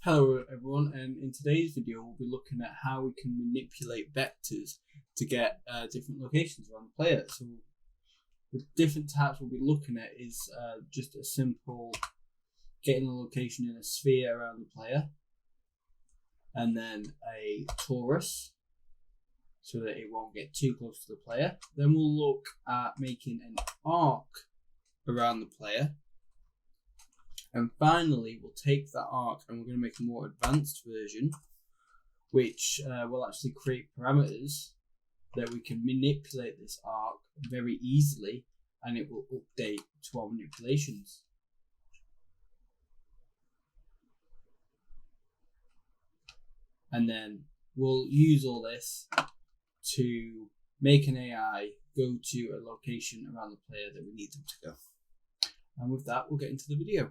Hello everyone, and in today's video we'll be looking at how we can manipulate vectors to get different locations around the player. So the different types we'll be looking at is just a simple getting a location in a sphere around the player, and then a torus so that it won't get too close to the player. Then we'll look at making an arc around the player. And finally, we'll take that arc and we're going to make a more advanced version, which will actually create parameters that we can manipulate this arc very easily, and it will update to our manipulations. And then we'll use all this to make an AI go to a location around the player that we need them to go. And with that, we'll get into the video.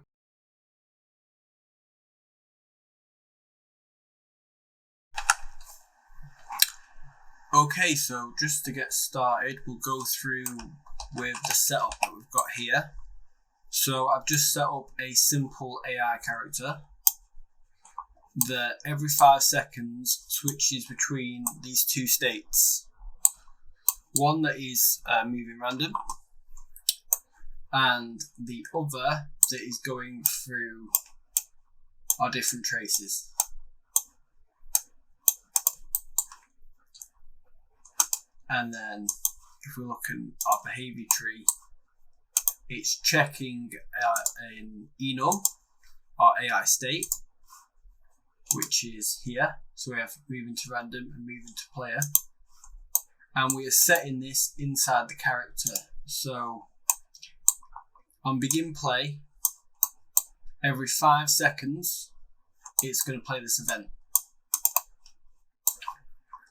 Okay, so just to get started, we'll go through with the setup that we've got here. So I've just set up a simple AI character that every 5 seconds switches between these two states. One that is moving random, and the other that is going through our different traces. And then if we look at our behavior tree, it's checking an enum, our AI state, which is here. So we have moving to random and moving to player. And we are setting this inside the character. So on begin play, every 5 seconds, it's going to play this event.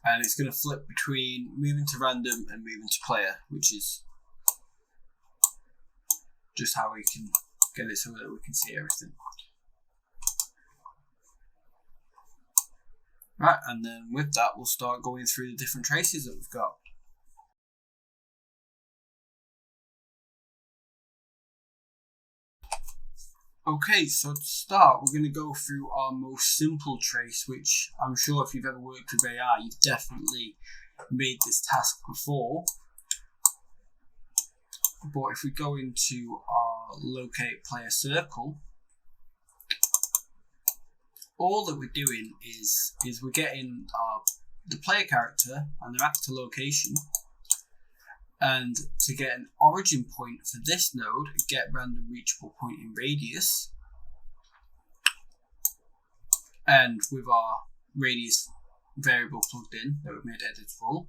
And it's going to flip between moving to random and moving to player, which is just how we can get it so that we can see everything. Right, and then with that, we'll start going through the different traces that we've got. Okay, so to start, we're going to go through our most simple trace, which I'm sure if you've ever worked with AI, you've definitely made this task before. But if we go into our locate player circle, all that we're doing is we're getting the player character and their actor location, and to get an origin point for this node, get random reachable point in radius, and with our radius variable plugged in that we've made editable.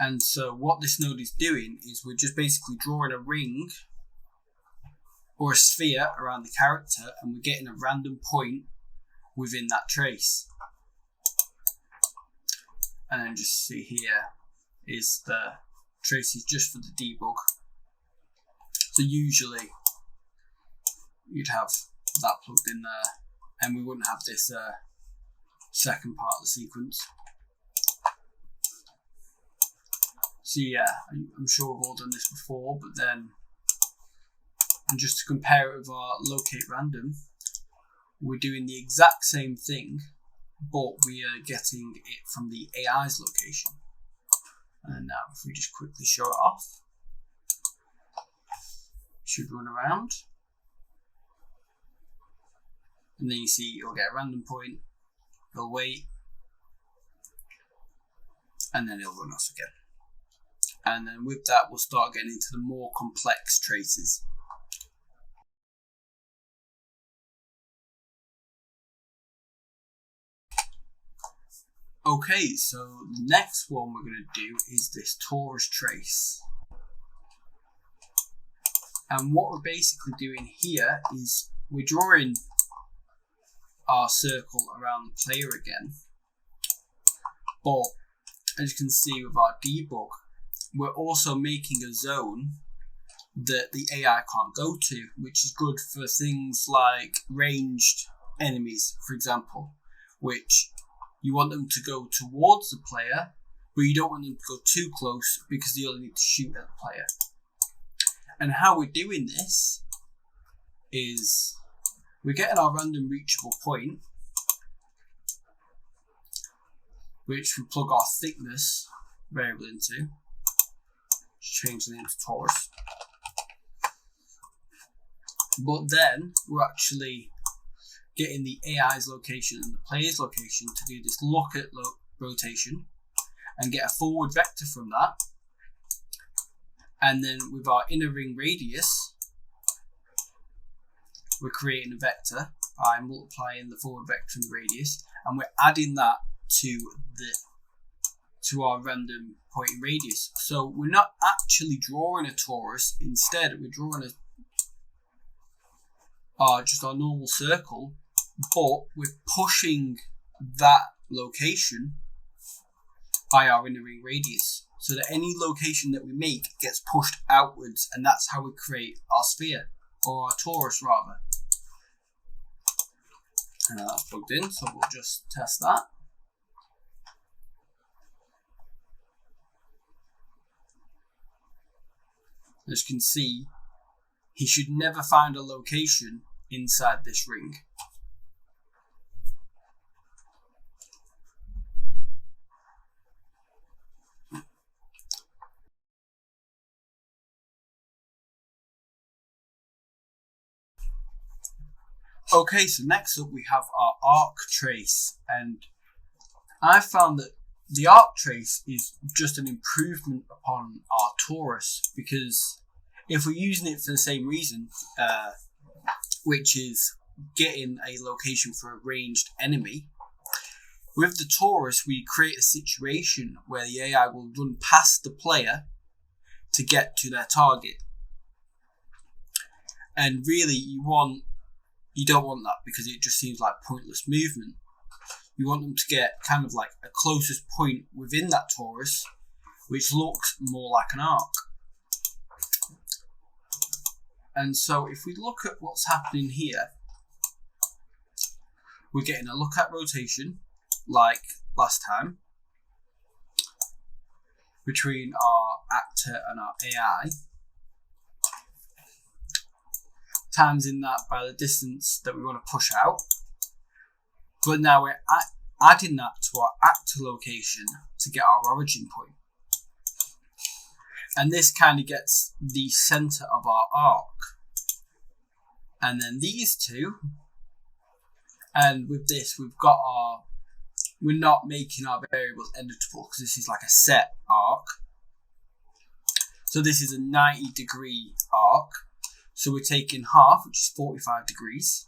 And so what this node is doing is we're just basically drawing a ring or a sphere around the character, and we're getting a random point within that trace. And then just see here is the traces just for the debug. So usually you'd have that plugged in there, and we wouldn't have this second part of the sequence. So yeah, I'm sure we've all done this before, but then, and just to compare it with our locate random, we're doing the exact same thing, but we are getting it from the AI's location. And now if we just quickly show it off, it should run around. And then you see you'll get a random point, it'll wait, and then it'll run off again. And then with that, we'll start getting into the more complex traces. Okay, so the next one we're going to do is this Taurus Trace. And what we're basically doing here is we're drawing our circle around the player again. But as you can see with our debug, we're also making a zone that the AI can't go to, which is good for things like ranged enemies, for example, which you want them to go towards the player, but you don't want them to go too close because you only need to shoot at the player. And how we're doing this is we're getting our random reachable point, which we plug our thickness variable into. Change the name to Taurus. But then we're actually getting the AI's location and the player's location to do this look at rotation and get a forward vector from that. And then with our inner ring radius, we're creating a vector by multiplying the forward vector and the radius, and we're adding that to our random pointing radius. So we're not actually drawing a torus. Instead, we're drawing just our normal circle, but we're pushing that location by our inner ring radius, so that any location that we make gets pushed outwards, and that's how we create our sphere, or our torus rather. And that's plugged in, so we'll just test that. As you can see, he should never find a location inside this ring. Okay, so next up we have our Ark Trace, and I found that the Ark Trace is just an improvement upon our Taurus, because if we're using it for the same reason, which is getting a location for a ranged enemy, with the Taurus we create a situation where the AI will run past the player to get to their target. And really you don't want that, because it just seems like pointless movement. You want them to get kind of like a closest point within that torus, which looks more like an arc. And so if we look at what's happening here, we're getting a look at rotation, like last time, between our actor and our AI, times in that by the distance that we want to push out. But now we're adding that to our actor location to get our origin point. And this kind of gets the center of our arc. And then these two, and with this we're not making our variables editable, because this is like a set arc. So this is a 90-degree arc. So we're taking half, which is 45 degrees.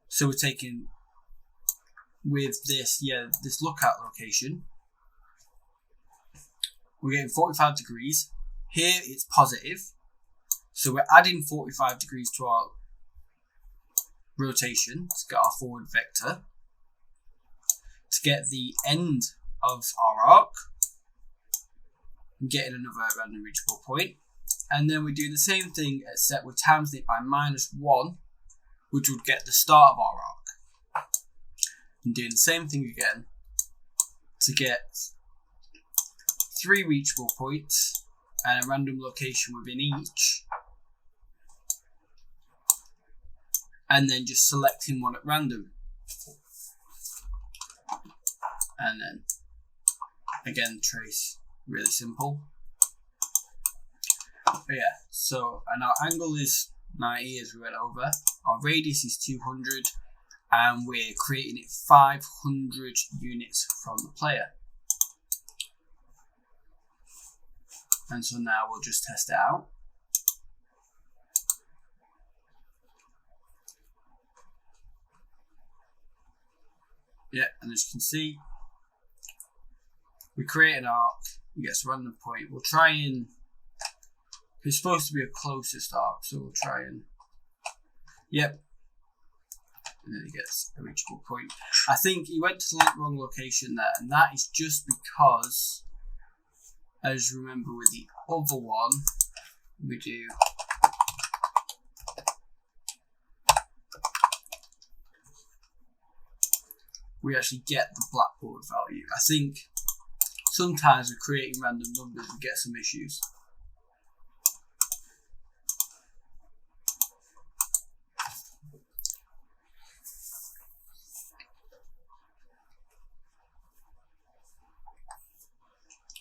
So we're taking, with this, this lookout location, we're getting 45 degrees. Here it's positive. So we're adding 45 degrees to our rotation to get our forward vector, to get the end of our arc, and getting another random reachable point. And then we do the same thing, except we're timesing it by -1, which would get the start of our arc. And doing the same thing again to get 3 reachable points and a random location within each. And then just selecting one at random. And then, again, trace, really simple. But yeah, so, and our angle is 90 as we went over. Our radius is 200, and we're creating it 500 units from the player. And so now we'll just test it out. Yeah, and as you can see, we create an arc, it gets a random point. We'll try and, it's supposed to be a closest arc, so we'll try and, yep. And then it gets a reachable point. I think he went to the wrong location there, and that is just because, as you remember with the other one, we actually get the blackboard value. I think sometimes with creating random numbers we get some issues.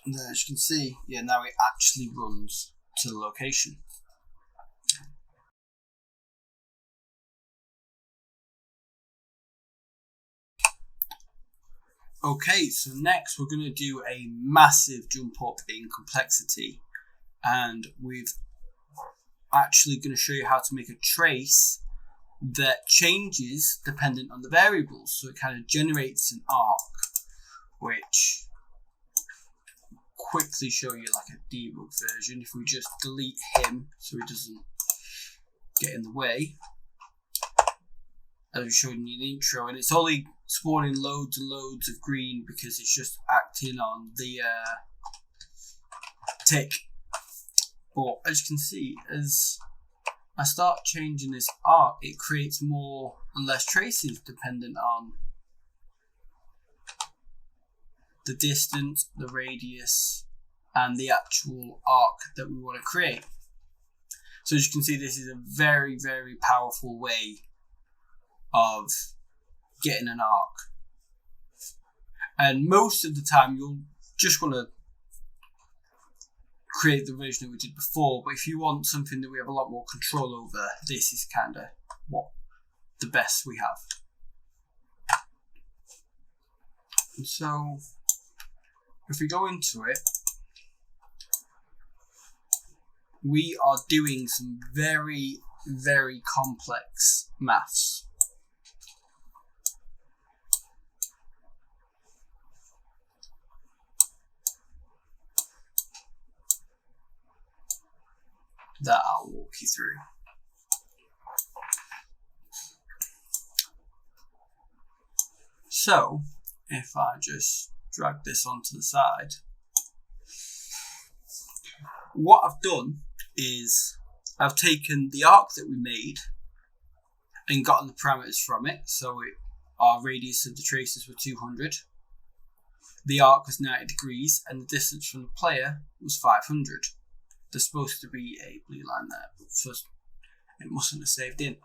And then as you can see, yeah, now it actually runs to the location. Okay, so next we're going to do a massive jump up in complexity, and we're actually going to show you how to make a trace that changes dependent on the variables. So it kind of generates an arc, which quickly show you like a debug version. If we just delete him so he doesn't get in the way, as we showed in the intro, and it's only spawning loads and loads of green because it's just acting on the tick. But as you can see, as I start changing this arc, it creates more and less traces dependent on the distance, the radius, and the actual arc that we want to create. So as you can see, this is a very, very powerful way of getting an arc. And most of the time, you'll just want to create the version that we did before, but if you want something that we have a lot more control over, this is kind of what the best we have. And so if we go into it, we are doing some very, very complex maths. That I'll walk you through. So, if I just drag this onto the side, what I've done is I've taken the arc that we made and gotten the parameters from it. So our radius of the traces were 200, the arc was 90 degrees, and the distance from the player was 500. There's supposed to be a blue line there, but first it mustn't have saved in.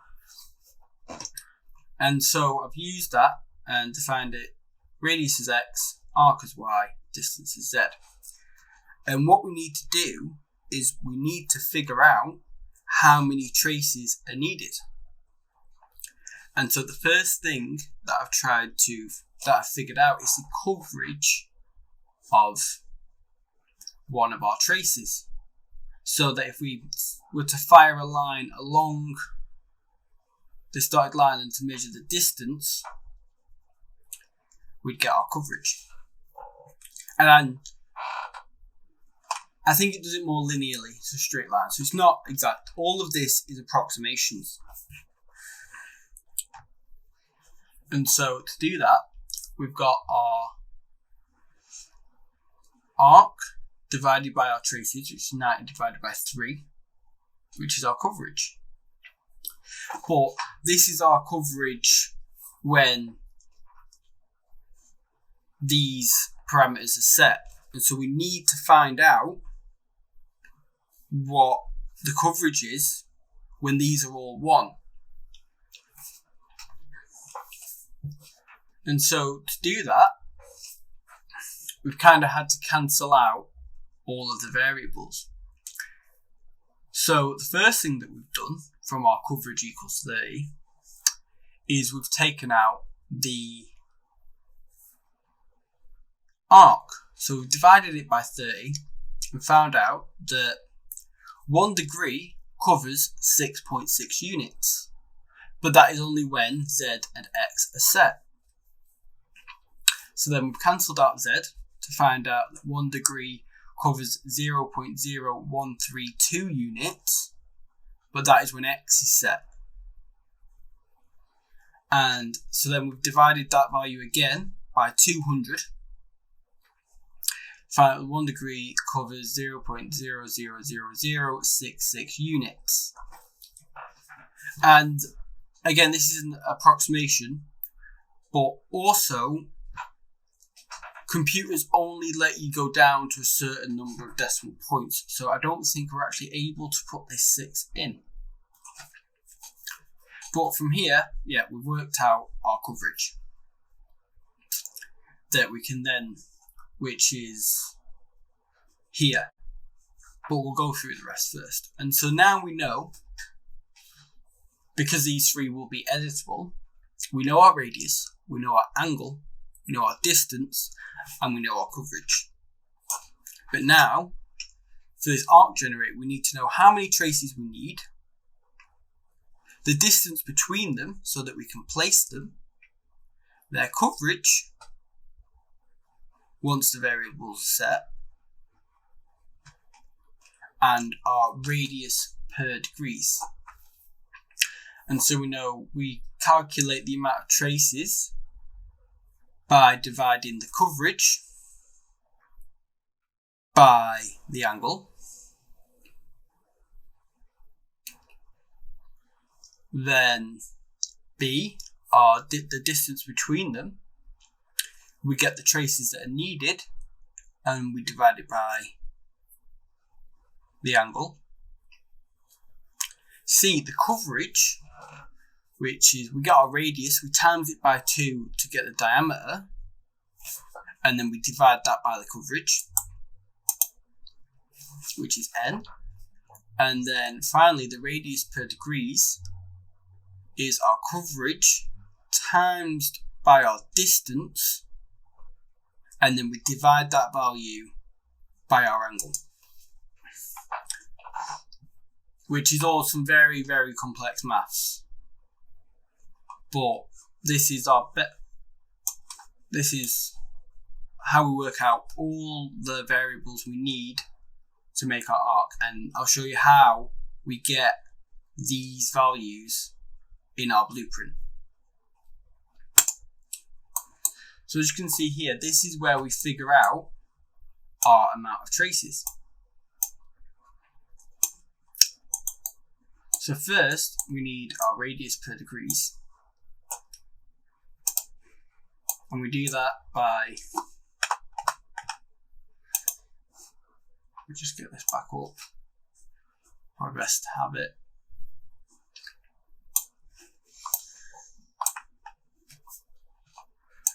And so I've used that and defined it. Radius is X, arc is Y, distance is Z. And what we need to do is we need to figure out how many traces are needed. And so the first thing that I've figured out is the coverage of one of our traces. So that if we were to fire a line along the started line and to measure the distance, we'd get our coverage. And I think it does it more linearly, it's a straight line. So it's not exact. All of this is approximations. And so to do that, we've got our arc divided by our traces, which is 90 divided by 3, which is our coverage. But this is our coverage when these parameters are set. And so we need to find out what the coverage is when these are all 1. And so to do that, we've kind of had to cancel out all of the variables. So the first thing that we've done from our coverage equals 30 is we've taken out the arc. So we've divided it by 30 and found out that 1 degree covers 6.6 units. But that is only when Z and X are set. So then we've cancelled out Z to find out that 1 degree covers 0.0132 units, but that is when X is set. And so then we've divided that value again by 200. Find out that 1 degree covers 0.000066 units. And again, this is an approximation, but also computers only let you go down to a certain number of decimal points. So I don't think we're actually able to put this 6 in. But from here, yeah, we've worked out our coverage that we can then, which is here. But we'll go through the rest first. And so now we know, because these three will be editable, we know our radius, we know our angle, we know our distance, and we know our coverage. But now, for this arc generator, we need to know how many traces we need, the distance between them so that we can place them, their coverage once the variables are set, and our radius per degrees. And so we know we calculate the amount of traces by dividing the coverage by the angle. Then B, the distance between them. We get the traces that are needed and we divide it by the angle. C, the coverage, which is we get our radius, we times it by 2 to get the diameter, and then we divide that by the coverage, which is n. And then finally, the radius per degrees is our coverage times by our distance, and then we divide that value by our angle, which is all some very, very complex maths. But this is this is how we work out all the variables we need to make our arc, and I'll show you how we get these values in our blueprint. So as you can see here, this is where we figure out our amount of traces. So first, we need our radius per degrees. And we do that by, we'll just get this back up. Probably best to have it.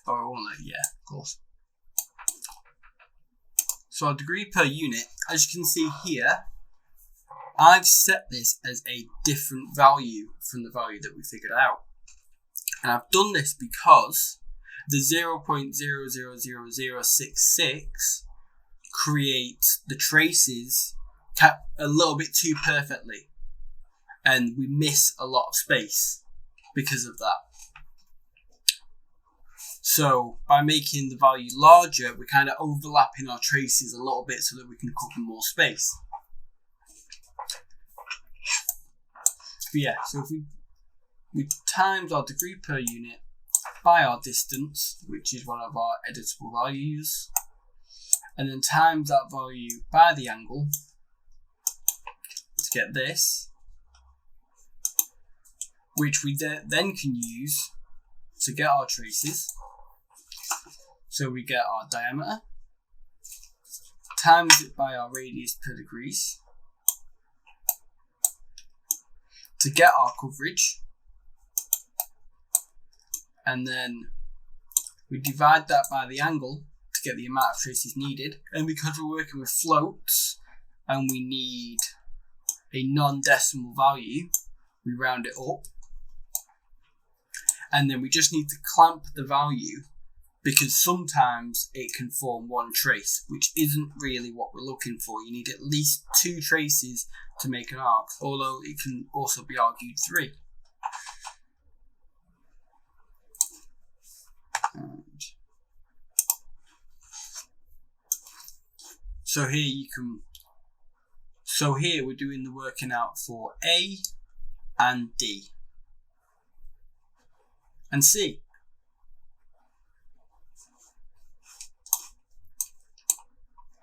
Oh, I won't let, yeah, of course. So our degree per unit, as you can see here, I've set this as a different value from the value that we figured out. And I've done this because the 0.000066 creates the traces a little bit too perfectly. And we miss a lot of space because of that. So by making the value larger, we're kind of overlapping our traces a little bit so that we can cover more space. But yeah, so if we times our degree per unit by our distance, which is one of our editable values, and then times that value by the angle to get this, which we then can use to get our traces. So we get our diameter, times it by our radius per degrees, to get our coverage, and then we divide that by the angle to get the amount of traces needed. And because we're working with floats and we need a non-decimal value, we round it up. And then we just need to clamp the value because sometimes it can form one trace, which isn't really what we're looking for. You need at least 2 traces to make an arc, although it can also be argued 3. So here we're doing the working out for A and D and C.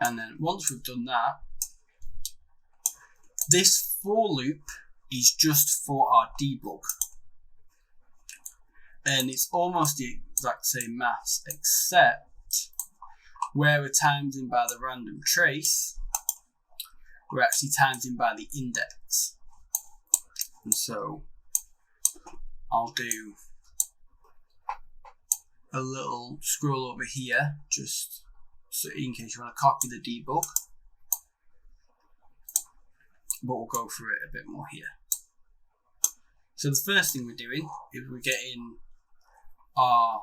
And then once we've done that, this for loop is just for our debug. And it's almost the exact same maths, except where we're timesing by the random trace, we're actually timesing by the index. And so I'll do a little scroll over here, just so in case you want to copy the debug. but we'll go through it a bit more here. So the first thing we're doing is we're getting our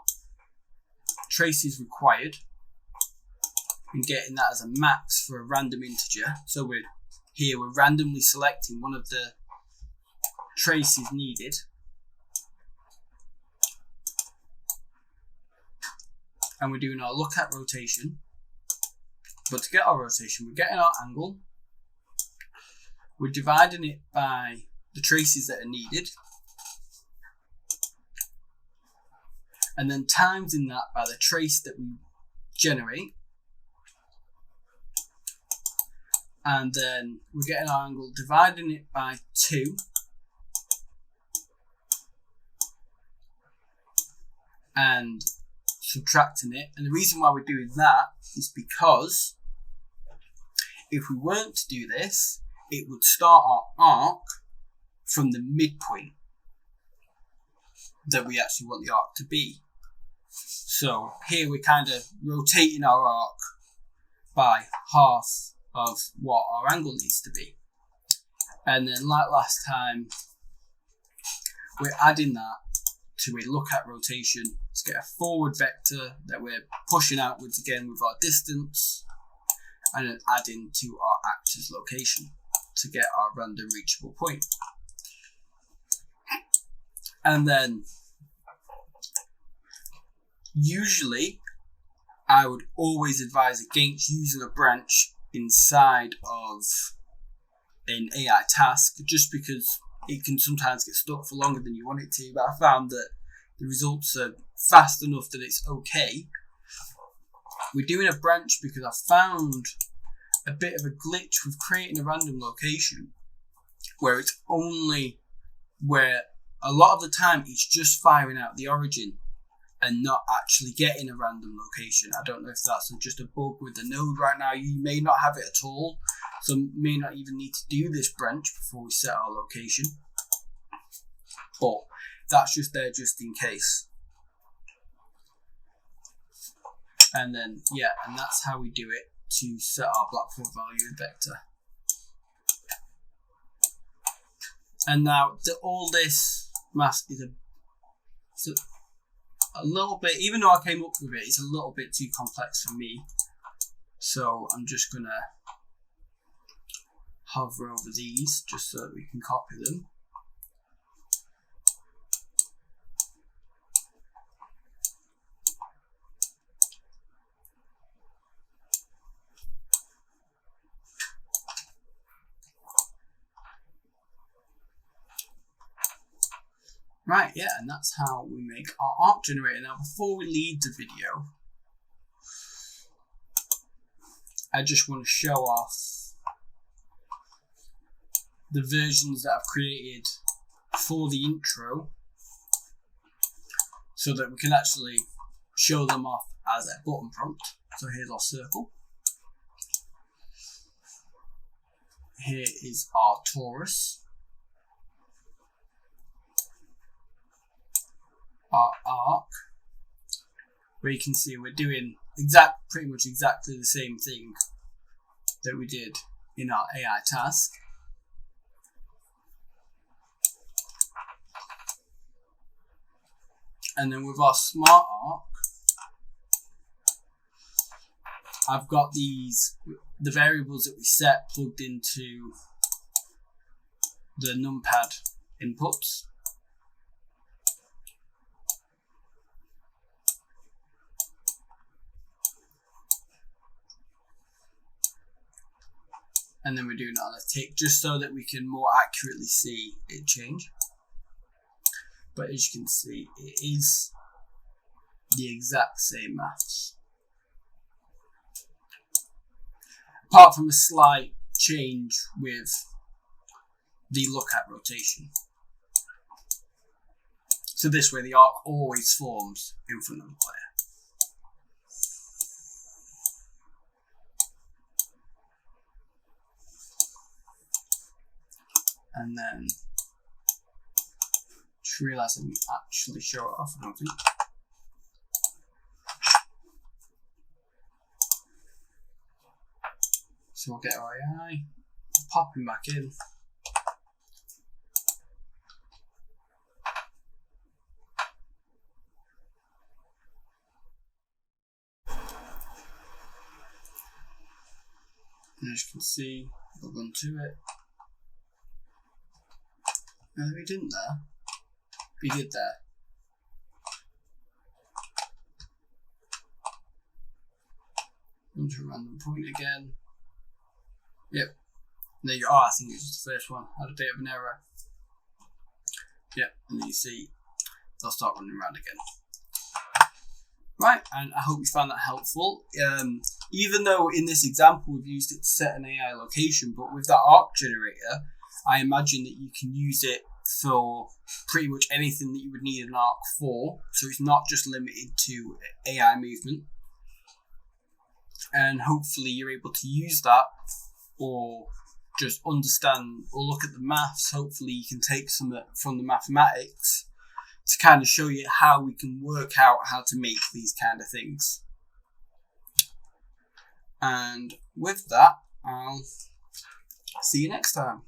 traces required and getting that as a max for a random integer. So we're randomly selecting one of the traces needed. And we're doing our look at rotation. But to get our rotation, we're getting our angle. We're dividing it by the traces that are needed. And then timesing that by the trace that we generate. And then we're getting our angle, dividing it by 2. And subtracting it. And the reason why we're doing that is because if we weren't to do this, it would start our arc from the midpoint that we actually want the arc to be. So here we're kind of rotating our arc by half of what our angle needs to be. And then like last time, we're adding that to a look at rotation to get a forward vector that we're pushing outwards again with our distance, and then adding to our actor's location to get our random reachable point. And then usually I would always advise against using a branch inside of an AI task, just because it can sometimes get stuck for longer than you want it to. But I found that the results are fast enough that it's okay. We're doing a branch because I found a bit of a glitch with creating a random location where it's only where a lot of the time it's just firing out the origin and not actually getting a random location. I don't know if that's just a bug with the node right now. You may not have it at all, so may not even need to do this branch before we set our location. But that's just there just in case. And then, yeah, and that's how we do it to set our black hole value in vector. And now, all this mask is a little bit, even though I came up with it, it's a little bit too complex for me. So I'm just going to hover over these just so that we can copy them. Right, yeah, and that's how we make our arc generator. Now, before we leave the video, I just want to show off the versions that I've created for the intro so that we can actually show them off as a button prompt. So here's our circle. Here is our torus. Our arc, where you can see we're doing pretty much exactly the same thing that we did in our AI task. And then with our smart arc, I've got the variables that we set plugged into the numpad inputs. And then we're doing it on a tick just so that we can more accurately see it change. But as you can see, it is the exact same maths. Apart from a slight change with the look at rotation. So this way the arc always forms in front of the player. And then just realise I didn't actually show it off, I don't think. So we'll get our AI, pop him back in. And as you can see, we'll run to it. No, we didn't there. We did there. Run to a random point again. Yep. There you are. I think it was just the first one. Had a bit of an error. Yep. And then you see they'll start running around again. Right, and I hope you found that helpful. Even though in this example we've used it to set an AI location, but with that Ark generator, I imagine that you can use it for pretty much anything that you would need an Ark for. So it's not just limited to AI movement. And hopefully you're able to use that or just understand or look at the maths. Hopefully you can take some from the mathematics to kind of show you how we can work out how to make these kind of things. And with that, I'll see you next time.